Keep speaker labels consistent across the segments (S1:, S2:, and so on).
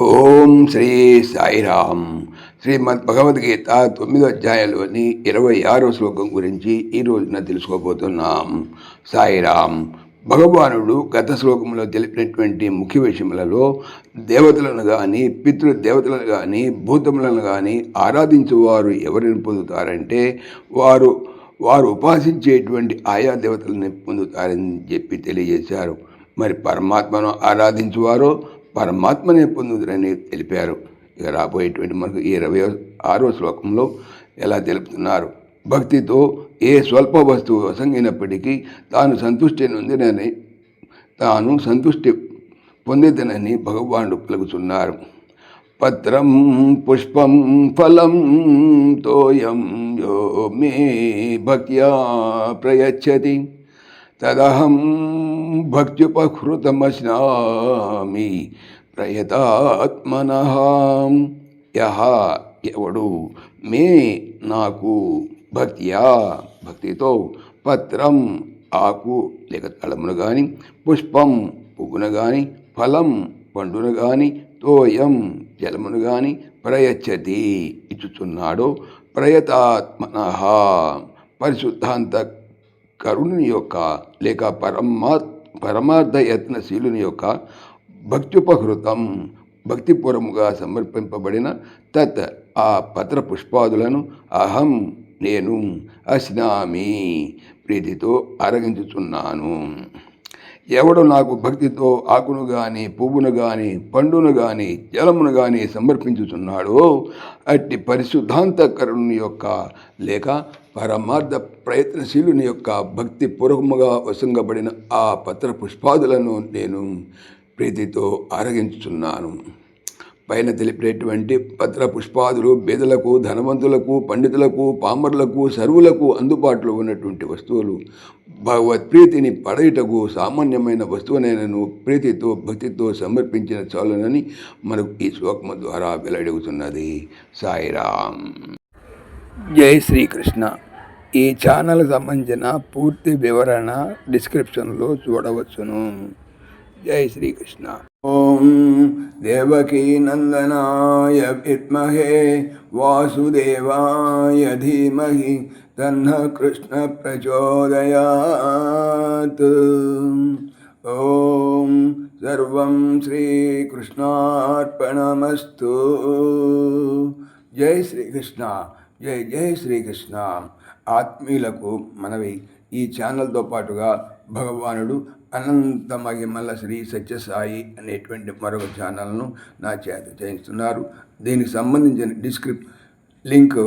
S1: ఓం శ్రీ సాయిరామ్. శ్రీమద్ భగవద్గీత 9వ అధ్యాయంలోని 26వ శ్లోకం గురించి ఈ రోజున తెలుసుకోబోతున్నాం. సాయిరామ్. భగవానుడు గత శ్లోకంలో తెలిపినటువంటి ముఖ్య విషయములలో దేవతలను కానీ పితృదేవతలను కానీ భూతములను కానీ ఆరాధించేవారు ఎవరిని పొందుతారంటే వారు ఉపాసించేటువంటి ఆయా దేవతలను పొందుతారని చెప్పి తెలియజేశారు. మరి పరమాత్మను ఆరాధించువారో పరమాత్మనే పొందుదురని తెలిపారు. ఇక రాబోయేటువంటి మనకు 26వ శ్లోకంలో ఎలా తెలుపుతున్నారు. భక్తితో ఏ స్వల్ప వస్తువు వసంగినప్పటికీ తాను సంతుష్టి పొందేదనని భగవానుడు పలుకుతున్నారు. పత్రం పుష్పం ఫలం తోయం యో మే భక్త్యా ప్రయచ్చతి తదహం భక్త్యుపహృతమశ్నామి ప్రయతాత్మనః. ఎవడు మే నాకు భక్తితో పత్రం ఆకు లేక తళమును కానీ పుష్పం పువ్వును కానీ ఫలం పండును కానీ తోయం జలమును కానీ ప్రయచ్చతి ఇచ్చుచున్నాడో ప్రయతాత్మనః పరిశుద్ధాంత కరుణుని యొక్క లేక పరమార్థ యత్నశీలుని యొక్క భక్త్యుపహృతం భక్తిపూర్వముగా సమర్పింపబడిన తత్ ఆ పత్ర పుష్పాదులను అహం నేను అశ్నామి ప్రీతితో అరగించుచున్నాను. ఎవడు నాకు భక్తితో ఆకును కానీ పువ్వును కానీ పండును కానీ జలమును కానీ సమర్పించుచున్నాడో అట్టి పరిశుద్ధాంతకరుని యొక్క లేక పరమార్థ ప్రయత్నశీలుని యొక్క భక్తిపూర్వకముగా వసంగబడిన ఆ పత్ర పుష్పాదులను నేను ప్రీతితో ఆరగించుచున్నాను. పైన తెలిపినటువంటి పత్ర పుష్పాదులు బేదలకు, ధనవంతులకు, పండితులకు, పామరులకు, సర్వులకు అందుబాటులో ఉన్నటువంటి వస్తువులు. భగవత్ప్రీతిని పడయుటకు సామాన్యమైన వస్తువునైనను ప్రీతితో భక్తితో సమర్పించిన చాలునని మనకు ఈ శ్లోకము ద్వారా వెల్లడవుతున్నది. సాయిరామ్. జై శ్రీకృష్ణ. ఈ ఛానల్ సంబంధించిన పూర్తి వివరణ డిస్క్రిప్షన్లో చూడవచ్చును. జై శ్రీకృష్ణ. ఓం దేవకీ నందనాయ విద్మహే వాసుదేవాయ ధీమహి తన్నః కృష్ణ ప్రచోదయాత్. ఓం సర్వం శ్రీకృష్ణార్పణమస్తు. జై శ్రీకృష్ణ. జై జై శ్రీకృష్ణ. ఆత్మీయులకు మనవి, ఈ ఛానల్తో పాటుగా భగవానుడు అనంత మహిమల శ్రీ సత్యసాయి అనేటువంటి మరొక ఛానల్ను నా చేత చేయిస్తున్నారు. దీనికి సంబంధించిన లింక్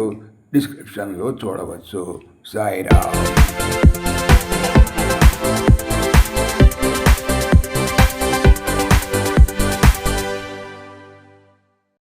S1: డిస్క్రిప్షన్లో చూడవచ్చు. సాయిరామ్.